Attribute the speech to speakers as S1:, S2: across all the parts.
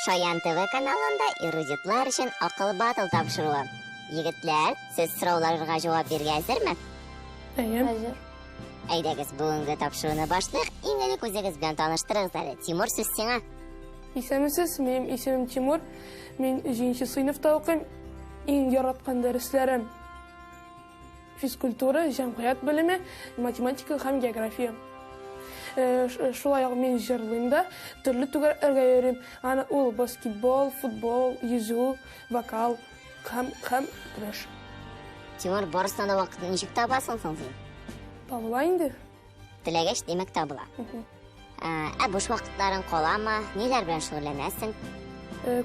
S1: Шаян ТВ каналында эрудитлар өчен акыл батыл тапшыруы. Егетләр, сез сорауларга җавап бирергә әзерме?
S2: Әзер.
S1: Әйдәгез, бүгенге тапшыруны башлыйк. Иң элек үзегез белән таныштырыгыз әле. Тимур, сүз сиңа.
S2: Исәмсез, минем исемем Тимур. Мин 7нче сыйныфта укыйм. Иң яраткан дәресләрем физкультура, җәмгыять белеме, математика һәм география. Шулай ук мин җырлыйм да, төрле түгәргә йөрим. Аны ул баскетбол, футбол, йөзү, вокал һәм көрәш.
S1: Тимур, барысына да вакытны ничек табасың соң син?
S2: Табыла инде.
S1: Теләгәч, демәк табыла. Буш вакытларың каламы? Ниләр белән шөгыльләнәсең?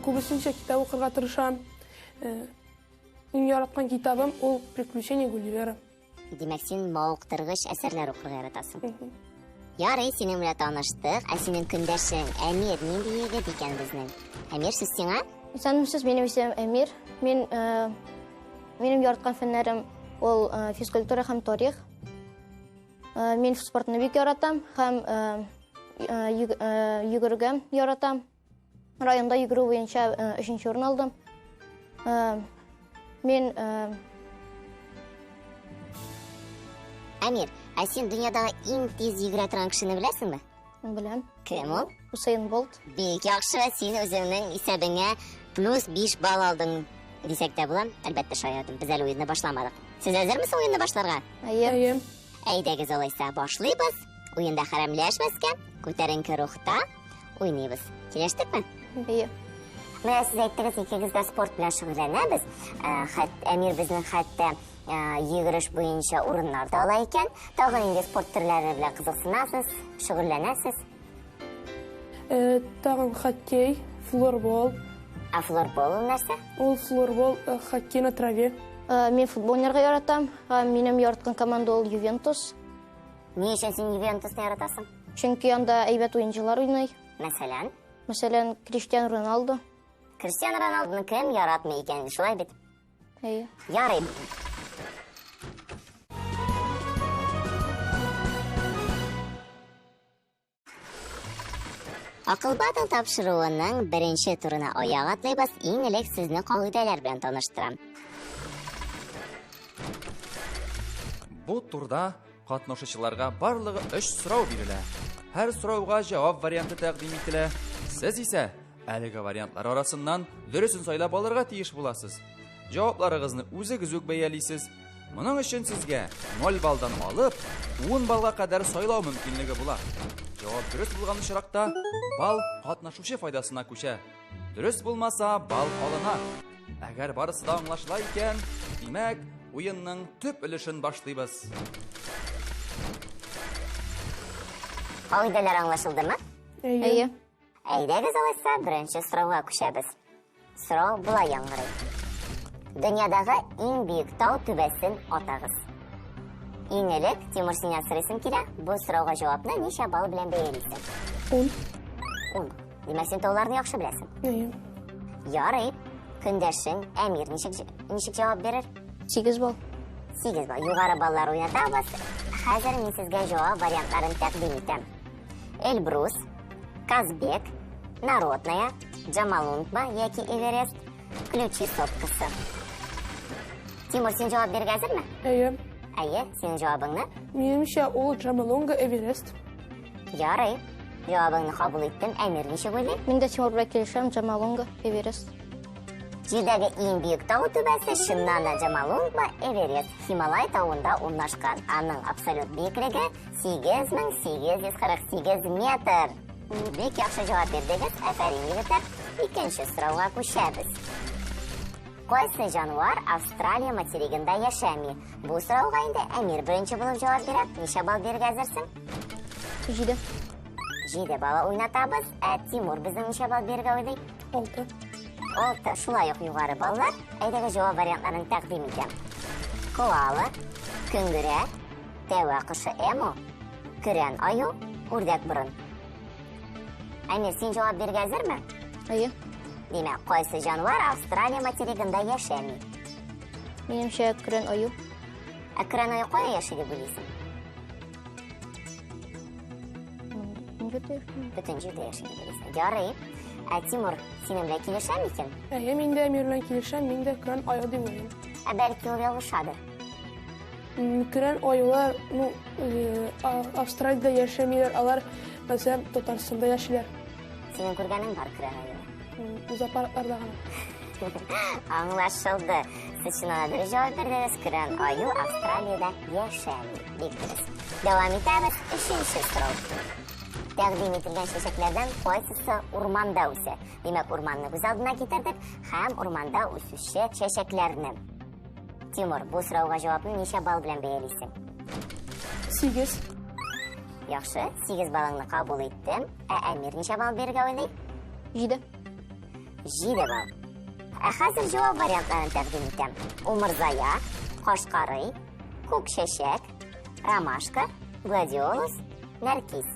S2: Күбесенчә китап укырга тырышам. Иң яраткан китабым ул «Приключения Гулливера».
S1: Димәк, син мавыктыргыч әсәрләр укырга яратасың. Ярый, синең белән таныштык. Синең көндәшең Әмир нинди егет икән безнең? Әмир, сүз сиңа?
S3: Исәнмесез, минем исемем Әмир. Минем яраткан фәннәрем ул физкультура һәм тарих. Мин спортны бик яратам һәм йөгерергә яратам. Районда йөгерү буенча 3нче урын алдым. Мин
S1: Әмир, син дөньядагы иң тиз йөгерә торган кешене беләсеңме?
S3: беләм.
S1: Кем ул?
S3: Усейн Болт.
S1: Бик яхшы, син үзеңнең исәбеңә плюс 5 балл алдың дисәк тә була. Әлбәттә, шаярдым. Без әле уенны башламадык. Сез әзермесез уенны башларга?
S2: Әйе.
S1: Әйдәгез, алайса башлыйбыз. Уенда хәрәмләшмәскә, күтәренке рухта уйныйбыз. Килештекме?
S3: Әйе.
S1: Менә сез әйттегез, икегез дә спорт белән шөгыльләнәбез. Әмир безнең хәтта йөгереш буенча урыннарда ала икән. Тагын инде спорт төрләре белән кызыксынасыз, шөгыльләнәсез.
S2: Тагын хоккей, флорбол.
S1: Флорбол нәрсә?
S2: Ул флорбол хоккей на траве.
S3: Мин футбол уйнарга яратам. Минем яраткан команда ул Ювентус.
S1: Ни өчен син Ювентусны яратасың?
S3: Чөнки анда әйбәт уенчылар уйный.
S1: Мәсәлән,
S3: Мәсәлән, Криштиану Роналду.
S1: Криштиану Роналдуны кем яратмый икән, шулай бит?
S3: Әйе.
S1: Ярый. Акыл батыл тапшыруының беренче турына аяк атлыйбыз. Иң элек сезне кагыйдәләр белән таныштырам.
S4: Бу турда катнашучыларга барлыгы 3 сорау бирелә. Һәр сорауга җавап варианты тәкъдим ителә. Сез исә әлеге вариантлар арасыннан дөресен сайлап алырга тиеш буласыз. Җавапларыгызны үзегез үк бәялисез. Моның өчен сезгә 0 баллдан алып, 10 баллга кадәр сайлау мөмкинлеге була. Җавап дөрес булган очракта балл катнашучы файдасына күчә. Дөрес булмаса, балл алына. Әгәр барысы да аңлашыла икән, димәк, уенның төп өлешен башлыйбыз.
S1: Кагыйдәләр аңлашылдымы?
S3: Әйе.
S1: Әйдәгез, алайса, беренче сорауга күчәбез. Сорау булай яңгырый. Дөньядагы иң бөек тау түбәсен атагыз. Иң элек, Тимур, синнән сорыйсым килә. Бу сорауга җавапны ничә балл белән бәялисең?
S2: 10.
S1: 10. Димәк, син тауларны яхшы беләсең.
S2: Әйе.
S1: Ярый. Көндәшең Әмир ничек җавап бирер?
S3: 8 балл.
S1: 8 балл. Югары баллар уйнатабыз. Хәзер мин сезгә җавап вариантларын тәкъдим итәм. Эльбрус, Казбек, Народная, Джамалунгма яки Эверест, Ключи сопкасы. Тимур, син җавап бирергә әзерме?
S2: Әйе.
S1: Әйе, синең җавабыңны?
S2: Минемчә ул Джамалунга, Эверест.
S1: Ярый. Җавабыңны кабул иттем. Әмир ничек уйлый?
S3: Мин дә Тимур белән килешәм. Джамалунга, Эверест.
S1: Җирдәге иң бөек тау түбәсе чыннан да Джамалунгма, Эверест, Хималай тауында урнашкан. Аның абсолют биеклеге 8848 метр. Бик яхшы җавап бирдегез. Афәрин, егетләр. Икенче сорауга күчәбез. Кайсы жануар Австралия материгында яшәми? Бу сорауга инде Әмир беренче булып җавап бирә. Ничә балл бирергә әзерсең?
S3: 7.
S1: 7 балл уйнатабыз. Тимур безнең ничә балл бирергә уйлый?
S2: 6.
S1: 6. Шулай ук югары баллар. Әйдәге җавап вариантларын тәкъдим итәм. Коала, көңгөрә, тәвә кышы эмо, көрән аю, үрдәк борын. Әмир, син җавап бирергә әзерме?
S3: Әйе.
S1: Димәк, кайсы жануар Австралия материгында яшәми?
S3: Минемчә көрән аю.
S1: Көрән аю кая яши дип уйлыйсың? Бөтен җирдә яши дип уйлыйсың. Ярый. Тимур, синең белән килешәме икән?
S2: Мин дә Әмир белән килешәм, мин дә Көрән аю дип уйлыйм.
S1: Бәлки ул ялгышадыр.
S2: Көрән аюлар, Австралиядә яшәмиләр, алар мәсәлән Татарстанда яшиләр.
S1: Синең күргәнең бар Көрән аюы.
S2: Зоопаркларда гына.
S1: Аңлашылды. Сез шуңа дөрес җавап бирдегез. Көрән аю Австралиядә яшәми. Бик дөрес. Дәвам итәбез. 3нче сорау. Тәкъдим ителгән чәчәкләрдән кайсысы урманда үсә? Димәк, урманны күз алдына китердек һәм урманда үсүче чәчәкләрне. Тимур, бу сорауга җавапны ничә балл белән бәялисең?
S2: 8.
S1: Яхшы, 8 баллыңны кабул иттем. Әмир ничә балл бирергә уйлый?
S3: 7.
S1: 7 балл. Хәзер җавап вариантларын тәкъдим итәм. Умырзая, кашкарый, күк чәчәк, ромашка, гладиолус, нәркис.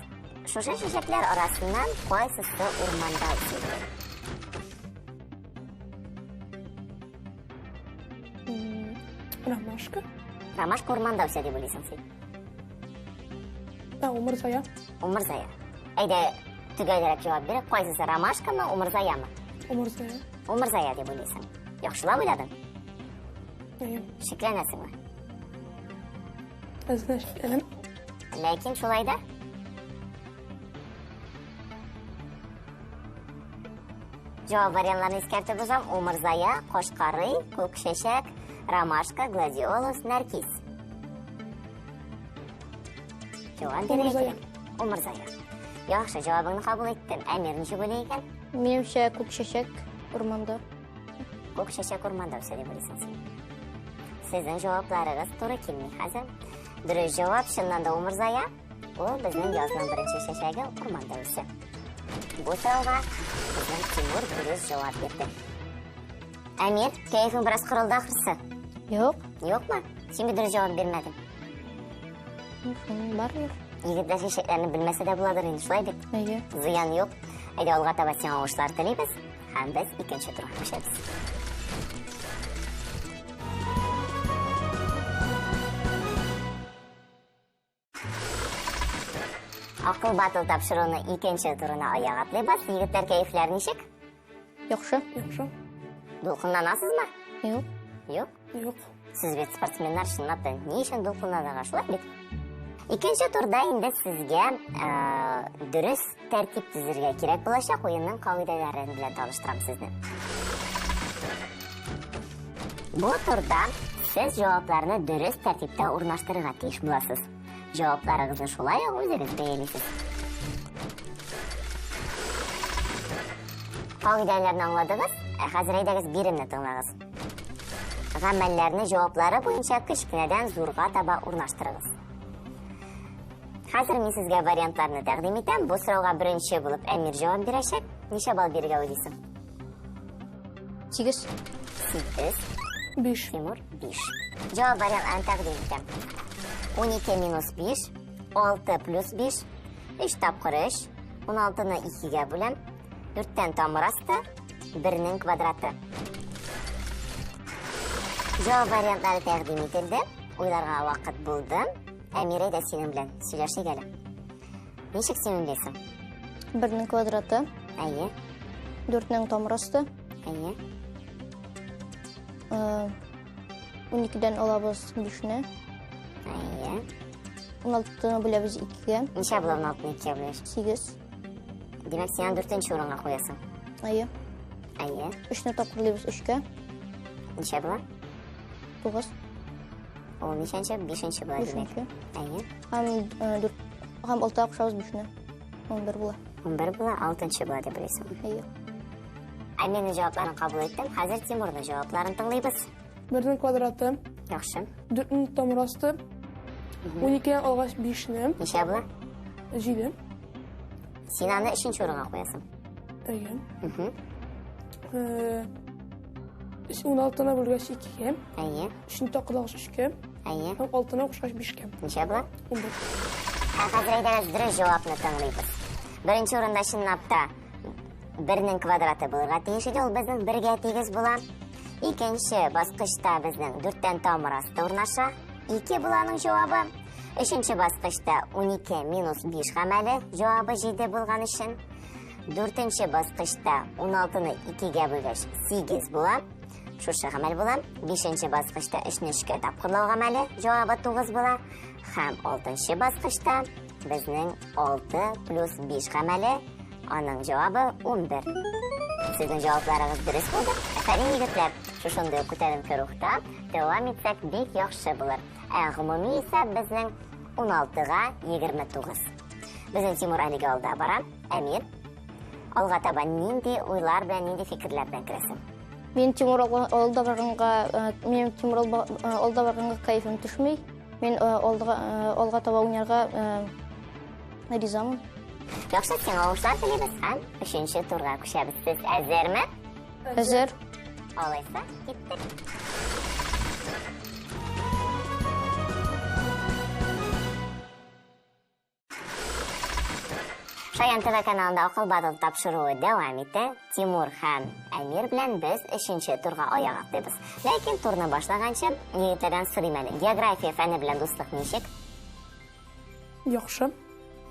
S1: Шушы чәчәкләр арасыннан кайсысы урманда үсә?
S2: Ромашка.
S1: Ромашка урманда үсә дип уйлыйсың син?
S2: Умырзая.
S1: Умырзая. Әйдә, төгәлрәк җавап бир. Кайсысы, ромашкамы, умырзаямы?
S2: Умырзая.
S1: Умырзая дип уйлыйсың. Яхшылап уйладың? Шикләнәсеңме?
S2: Әзләшкәнем.
S1: Ләкин шулай да җавап вариантларын искәртеп узам. Умырзая, кашкарый, күк чәчәк, ромашка, гладиолус, нәркис. Җавап бирегез. Умырзая. Яхшы, җавабыңны кабул иттем. Әмир ничек уйлый икән?
S3: Минемчә, күк чәчәк урманда.
S1: Күк чәчәк урманда үсә дип уйлыйсың син. Сезнең җавапларыгыз туры килми хәзер. Дөрес җавап чыннан да умырзая. Ул безнең язның беренче чәчәге урманда үсә. Бу сорауга безнең Тимур дөрес җавап бирде. Әмир, кәефең бераз кырылды ахрысы.
S3: Юк.
S1: Юкмы? Син дөрес җавап бирмәдең.
S3: Бармы?
S1: Егетләр чәчәкләрне белмәсә дә буладыр инде, шулай бит.
S3: Әйе.
S1: Зыян юк. Әйдә, алга таба сиңа уңышлар телибез һәм без икенче турга күчәбез. Акыл батыл тапшыруны икенче турына аяк атлыйбыз. Егетләр, кәефләр ничек?
S3: Яхшы.
S2: Яхшы.
S1: Дулкынланасызмы?
S3: Юк.
S1: Юк.
S2: Юк.
S1: Сез бит спортсменнар, чынлап та, ни өчен дулкынланырга, шулай бит? Икенче турда инде сезгә дөрес тәртип төзергә кирәк булачак. Уенның кагыйдәләрен белән таныштырам сезне. Бу турда сез җавапларны дөрес тәртиптә урнаштырырга тиеш буласыз. Җавапларыгызны шулай ук үзегез бәялисез. Кагыйдәләрне аңладыгыз? Хәзер әйдәгез биремне тыңлагыз. Гамәлләрне җаваплары буенча кечкенәдән зурга таба урнаштырыгыз. Хәзер мин сезгә вариантларны тәкъдим итәм. Бу сорауга беренче булып Әмир җавап бирәчәк. Ничә балл бирергә уйлыйсың?
S3: 8.
S1: 8.
S2: 5.
S1: Тимур 5. Җавап вариантларын тәкъдим итәм. 12 минус 5, 6 плюс 5, 3 тапкыр 3, 16-ны 2-гә бүләм, 4-тән тамыр асты, 1-нең квадраты. Җавап вариантлары тәкъдим ителде. Уйларга вакыт булды. Әмир, әйдә синең белән сөйләшик әле. Ничек син уйлыйсың?
S3: 1-нең квадраты.
S1: Әйе.
S3: 4-нең тамыр асты.
S1: Әйе.
S3: 12-дән алабыз 5-не.
S1: Әйе.
S3: 16-ны бүләбез 2-гә.
S1: Ничә була 16-ны 2-гә бүләш?
S3: 8.
S1: Димәк, син 4-нче урынга куясың.
S3: Әйе.
S1: Әйе.
S3: 3-не тапкырлыйбыз 3-кә.
S1: Ничә була?
S3: 9.
S1: Ул ничәнче? 5-нче була димәк.
S3: 5-нче.
S1: Әйе.
S3: Һәм 6-га кушабыз 5-не. 11 була.
S1: 11 була, 6-нчы була дип беләсең.
S3: Әйе.
S1: Әмирнең җавапларын кабул иттем. Хәзер Тимурның җавапларын тыңлыйбыз.
S2: 1-нең квадраты.
S1: Яхшы.
S2: 4-нең тамыр асты. 12-дән алгач 5-не.
S1: Ничә була?
S2: 7.
S1: Син аны 3-нче урынга куясың.
S2: Әйе. 16-ны бүлгәч 2-гә.
S1: Әйе.
S2: 3-не тапкырлагач 3-кә.
S1: Әйе.
S2: Һәм 6-ны кушкач 5-кә.
S1: Ничә була?
S2: 11.
S1: Хәзер әйдәгез дөрес җавапны тыңлыйбыз. Беренче урында чынлап та 1-нең квадраты булырга тиеш иде. Ул безнең 1-гә тигез була. Икенче баскычта безнең 4-тән тамыр асты урнаша. 2 була аның җавабы. Өченче баскычта 12 минус 5 гамәле җавабы 7 булган өчен. 4-нче баскычта 16-ны 2-гә бөлгәч 8 була. Шушы гамәл була. 5-нче баскычта 3-не 3-кә тапкырлау гамәле җавабы 9 була. Һәм 6-нчы баскычта безнең 6 плюс 5 гамәле, аның җавабы 11. Сезнең җавапларыгыз дөрес булды. Әфәрин егетләр, шушындый күтәренке рухта дәвам итсәк бик яхшы булыр. Гомуми исә безнең 16-га 29. Безнең Тимур әлегә алда бара. Әмир, алга таба нинди уйлар белән, нинди фикерләр белән керәсең?
S3: Мен Тимур алда барганга кайфым төшмәй. Мен алга таба уйнарга ризамын.
S1: Яхшы, сиңа уңышлар телибез һәм 3-нче турга күчәбез. Сез әзерме?
S3: Әзер.
S1: Алайса, киттек. Шаян ТВ каналында акыл бадыл тапшыруы дәвам итә. Тимур һәм Әмир белән без 3-нче турга аяк атабыз. Ләкин турны башлаганчы, егетләрдән сорыйм әле. География фәне белән дуслык ничек?
S2: Яхшы.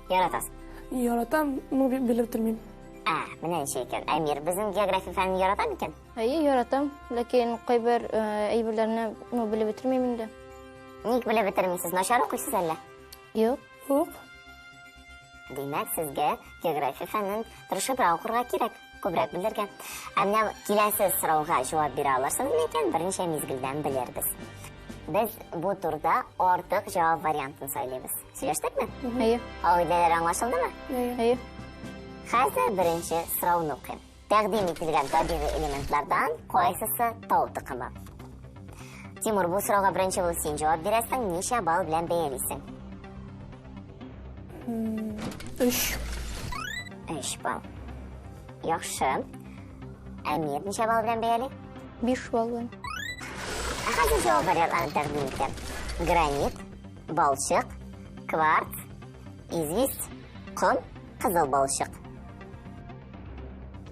S1: Яратасың?
S2: Яратам, но белеп тормыйм.
S1: Менә ничек икән. Әмир безнең география фәнен яратам икән?
S3: Яратам, ләкин кайбер әйберләрне белеп бетермим инде.
S1: Ник белеп бетермисез? Начар укыйсыз әллә?
S3: Юк.
S2: Юк.
S1: Димәк, сезгә география фәнен тырышыбрак укырга кирәк, күбрәк белергә. Менә киләсе сорауга җавап бирә алырсыз микән? Берничә мизгелдән белербез. Без бу турда артык җавап вариантын сайлыйбыз. Сөйләштекме? Әйе. Аңлашылдымы? Хәзер беренче сорауны укыйм. Тәкъдим ителгән табигый элементлардан кайсысы тау тукымы? Тимур, бу сорауга беренче булып син җавап бирәсең, ничә балл белән бәялисең? 3 балл. Яхшы. Әмир ничә балл белән бәяли?
S3: 5 балл белән.
S1: Хәзер җавап вариантларын тәкъдим итәм. Гранит, балчык, кварц, известь, ком, кызыл балчык.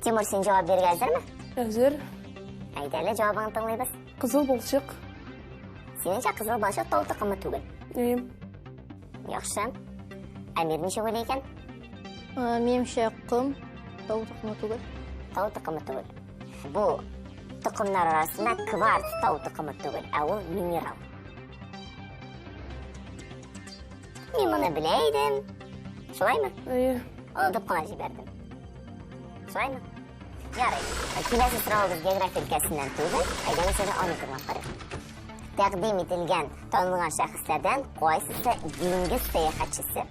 S1: Тимур, син җавап бирергә әзерме?
S2: Әзер.
S1: Әйдәле, җавабыңны тыңлыйбыз.
S2: Кызыл балчык.
S1: Синеңчә кызыл балчык тау тукымы түгел. Яхшы. Әмир ничә уйлый икән?
S3: Минемчә ком тау тукымы түгел.
S1: Тау тукымы түгел. Бу тукымнар арасында кварц тау тукымы түгел, ә ул минерал. Мин моны белә идем. Шулаймы? Алдып кына җибәрдем. Шулаймы? Ярый. Киләсе сорауыбыз география өлкәсеннән түгел, әйдәгез сезне аны тыңлап карыйк. Тәкъдим ителгән танылган шәхесләрдән кайсысы диңгез сәяхәтчесе?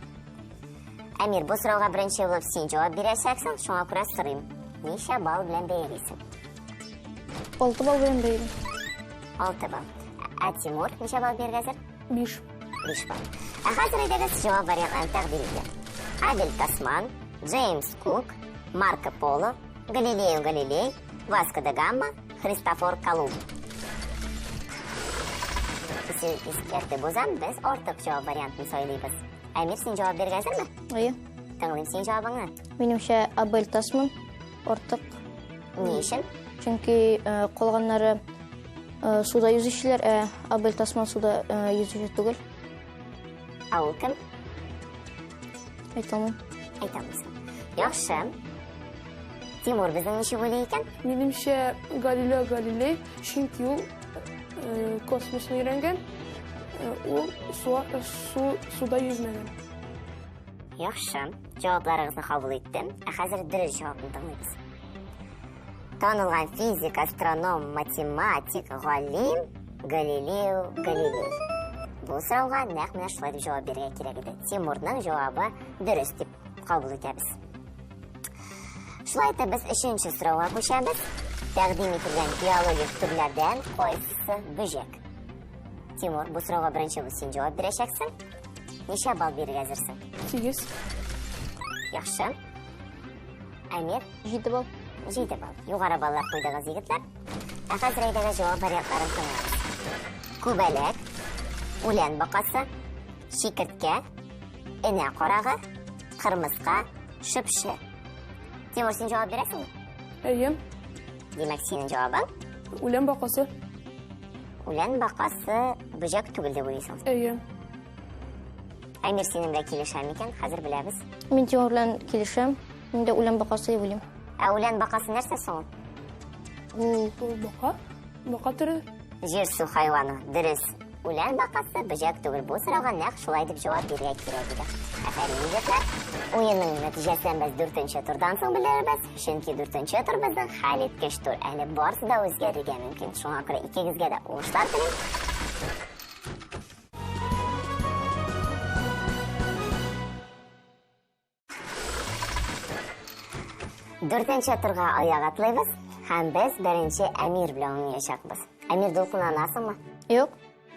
S1: Әмир, бу сорауга беренче булып син җавап бирәсәксең, шуңа күрә сорыйм. Ничә балл белән бәялисең?
S3: 6 балл белән бәялим.
S1: 6 балл. Ә Тимур ничә балл биргәзер?
S2: 5.
S1: 5 балл. Ә хәзер әйдәгез җавап вариантларын тәкъдим итәм. Абель Тасман, Джеймс Кук, Марко Поло, Галилео Галилей, Васко да Гама, Христофор Колумб. Искәртеп узам, без артык җавап вариантын сайлыйбыз. Әмир, син җавап биргәнсеңме?
S3: Әйе.
S1: Тыңлыйм син җавабыңны.
S3: Минемчә Абель Тасман артык.
S1: Ни өчен?
S3: Чөнки калганнары суда yüзүчеләр, Абель Тасман суда yüзүче түгел.
S1: Ә ул кем?
S3: Әйтәм.
S1: Әйтәмсең. Яхшы. Тимур, безнең ничә уйлый икән?
S2: Минемчә Галилео Галилей, чөнки ул космосны өйрәнгән, ул суда yüзмәгән.
S1: Яхшы. Җавапларыгызны кабул иттем. Ә хәзер дөрес җавапны тыңлыйбыз. Танылган физик, астроном, математик, галим Галилео Галилей. Бу сорауга нәкъ менә шулай дип җавап бирергә кирәк иде. Тимурның җавабы дөрес дип кабул итәбез. Шулай итеп, без 3-нче сорауга күчәбез. Тәкъдим ителгән биологик төрләрдән кайсысы бөҗәк? Тимур, бу сорауга беренче булып син җавап бирәчәксең. Ничә балл бирергә әзерсең?
S2: 8.
S1: Яхшы. Әмир?
S3: 7 балл.
S1: 7 балл. Югары баллар куйдыгыз, егетләр. Ә хәзер әйдәгез җавап вариантларын тыңлабыз. Күбәләк, үлән бакасы, чикерткә, энә карагы, кырмыска, шөпшә. Тимур, син җавап бирәсеңме?
S2: Әйе.
S1: Димәк, синең җавабың?
S2: Үлән бакасы.
S1: Үлән бакасы бөҗәк түгел дип уйлыйсың.
S2: Әйе.
S1: Әмир, синең белән килешәм икән, хәзер беләбез.
S3: Мин Тимур белән килешәм. Мен дә үлән бакасы дип уйлыйм.
S1: Ә үлән бақасы нәрсә соң?
S2: Ул бака. Бака түрі.
S1: Жер су хайваны. Дөрес. Үлән бақасы бөҗәк түгел. Бу сорауга нәкъ шулай дип җавап бирергә кирәк иде. Афәрин, егетләр. Уенның нәтиҗәсен без 4нче турдан соң белербез. Чөнки 4нче тур безнең хәлиткеч тур. Әле барысы да үзгәрергә мөмкин. Шуңа күрә икегезгә дә уңышлар телим. 4нче турга аяк атлыйбыз һәм без беренче Әмир белән уйнаячакбыз. Әмир, дулкынланасыңмы?
S3: Юк.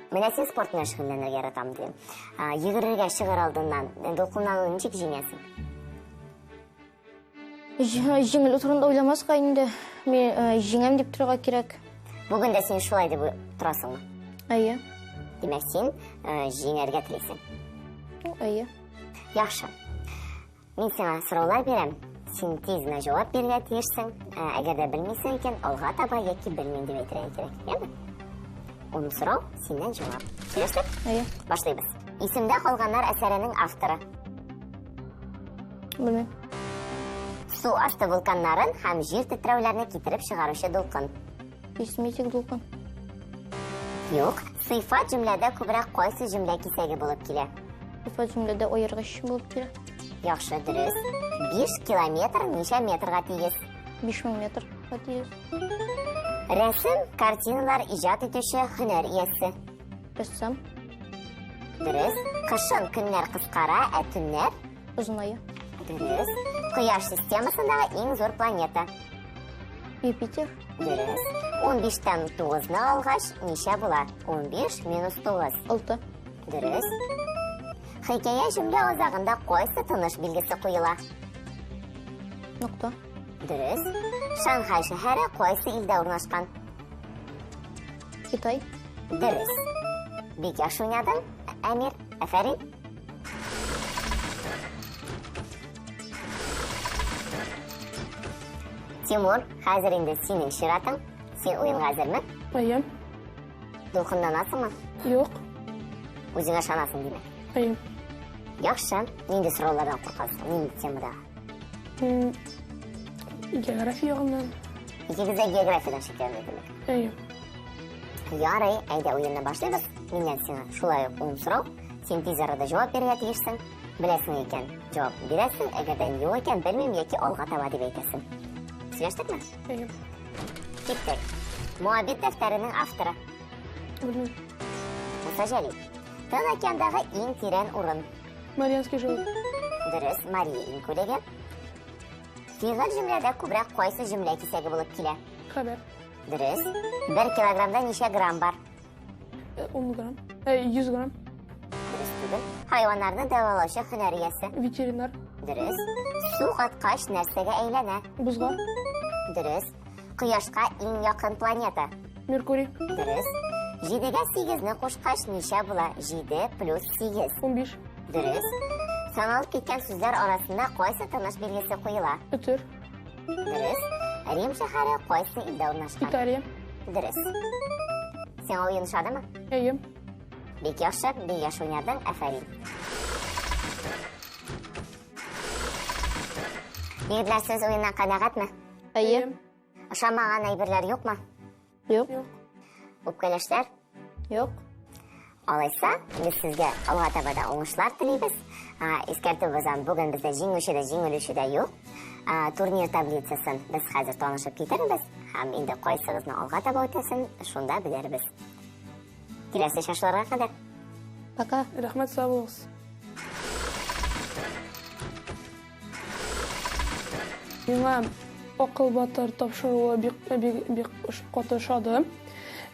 S1: Менә син спорт белән шөгыльләнергә яратам дим. Йөгерергә чыгар алдыннан дулкынлануны ничек җиңәсең?
S3: Җиңел турында уйламаска инде. Мен җиңәм дип торырга кирәк.
S1: Бүген дә син шулай дип торасыңмы?
S3: Әйе.
S1: Димәк, син җиңәргә телисең.
S3: Әйе.
S1: Яхшы. Мин сиңа сораулар бирәм. Син тиз генә җавап бирергә тиешсең. Әгәр дә белмисең икән, алга таба яки белмим дип әйтергә кирәк. Яме? 10 сорау, синнән җавап. Килештек?
S3: Әйе.
S1: Башлыйбыз. Исемдә калганнар әсәренең авторы.
S3: Белмим.
S1: Су асты вулканнарын һәм җир тетрәүләрне китереп чыгаручы дулкын.
S3: Исметик дулкын.
S1: Юк, сыйфат җөмләдә күбрәк кайсы җөмлә кисәге булып килә?
S3: Сыйфат җөмләдә аергыч булып килә.
S1: Яхшы, дөрес. 5 километр ничә метрга тигез?
S3: 5000 метр. Хатиез.
S1: Рәсем, картиналар иҗат итүче һөнәр иясе.
S3: Рәссам.
S1: Дөрес. Кышын көннәр кыскара, ә төннәр?
S3: Озыная.
S1: Дөрес. Кояш системасындагы иң зур планета.
S3: Юпитер.
S1: Дөрес. 15тән 9-ны алгач ничә була? 15 минус 9.
S3: 6.
S1: Дөрес. Хикәя җөмлә азагында кайсы тыныш билгесе куела?
S3: Нокта.
S1: Дөрес. Шанхай шәһәре кайсы илдә урнашкан?
S3: Китай.
S1: Дөрес. Бик яхшы уйнадың, Әмир. Афәрин. Тимур, хәзер инде синең чиратың. Син уенга әзерме?
S2: Әйе.
S1: Дулкынланасыңмы?
S2: Юк.
S1: Үзеңә ышанасың димәк.
S2: Әйе.
S1: Яхшы. Нинди сораулардан куркасың? Нинди темада?
S2: География ягыннан.
S1: Икегез дә географиядан шикләнәсезме?
S2: Әйе.
S1: Ярый, әйдә уенны башлыйбыз. Миннән сиңа шулай ук 10 сорау. Син тиз арада җавап бирергә тиешсең. Беләсең икән, җавап бирәсең. Әгәр дә юк икән, белмим яки алга таба дип әйтәсең. Сөйләштекме?
S2: Әйе.
S1: Киттек. Муабит дәфтәренең авторы.
S2: Белмим.
S1: Муса Җәлил. Тын океандагы иң тирән урын.
S2: Марианский җылы.
S1: Дөрес, Мария иң күләге. Фигыль җөмләдә күбрәк кайсы җөмлә кисәге булып килә?
S2: Хәбәр.
S1: Дөрес. 1 килограммда ничә грамм бар?
S2: 10 грамм. 100 грамм.
S1: Дөрес түгел. Хайваннарны дәвалаучы һөнәр иясе.
S2: Ветеринар.
S1: Дөрес. Су каткач нәрсәгә әйләнә?
S2: Бузга.
S1: Дөрес. Кояшка иң якын планета.
S2: Меркурий.
S1: Дөрес. 7-гә 8-не кушкач ничә була? 7 плюс 8.
S2: 15.
S1: Дөрес. Саналып киткән сүзләр арасында кайсы тыныш билгесе куела?
S2: Өтер.
S1: Дөрес. Рим шәһәре кайсы илдә урнашкан?
S2: Италия.
S1: Дөрес. Сиңа уен ошадымы?
S2: Әйе.
S1: Бик яхшы, бик яхшы уйнадың, Афәрин. Егетләр, сез уеннан канәгатьме?
S3: Әйе.
S1: Ошамаган әйберләр юкмы?
S3: Юк.
S2: Юк.
S1: Үпкәләшләр?
S3: Юк.
S1: Алайса, без сезгә алга таба да уңышлар телибез. Искәртеп узам, бүген бездә җиңүче дә, җиңелүче дә юк. Турнир таблицасын без хәзер танышып китербез һәм инде кайсыгызны алга таба үтәсен, шунда белербез. Киләсе шашларга кадәр.
S3: Пока.
S2: Рәхмәт, сау булыгыз. Миңа акыл батыр тапшыруы бик катышады.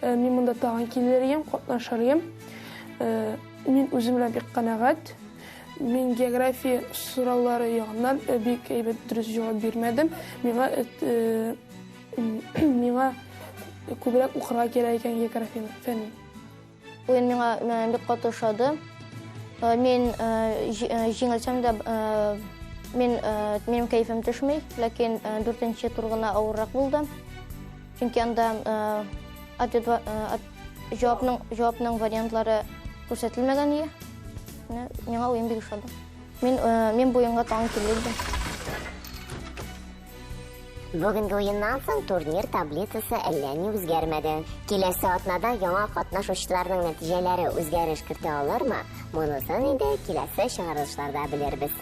S2: Мин монда тагын килергәм, катнашырым. Мин үзем белән бик канәгать. Мин география сораулары ягыннан бик әйбәт дөрес җавап бирмәдем. Миңа күбрәк укырга кирәк икән география фәнен.
S3: Уен миңа бик катышады. Мен җиңелсәм дә минем кәефем төшмәй, ләкин 4нче тур гына авыррак булды. Чөнки анда җавапның вариантлары күрсәтелмәгән иде. Миңа уен бик ошады. Мин бу уенга тагын килдем.
S1: Бүгенге уеннан соң турнир таблицасы әллә ни үзгәрмәде. Киләсе атнада яңа катнашучыларның нәтиҗәләре үзгәреш кертә алырмы? Монысын инде киләсе чыгарылышларда белербез.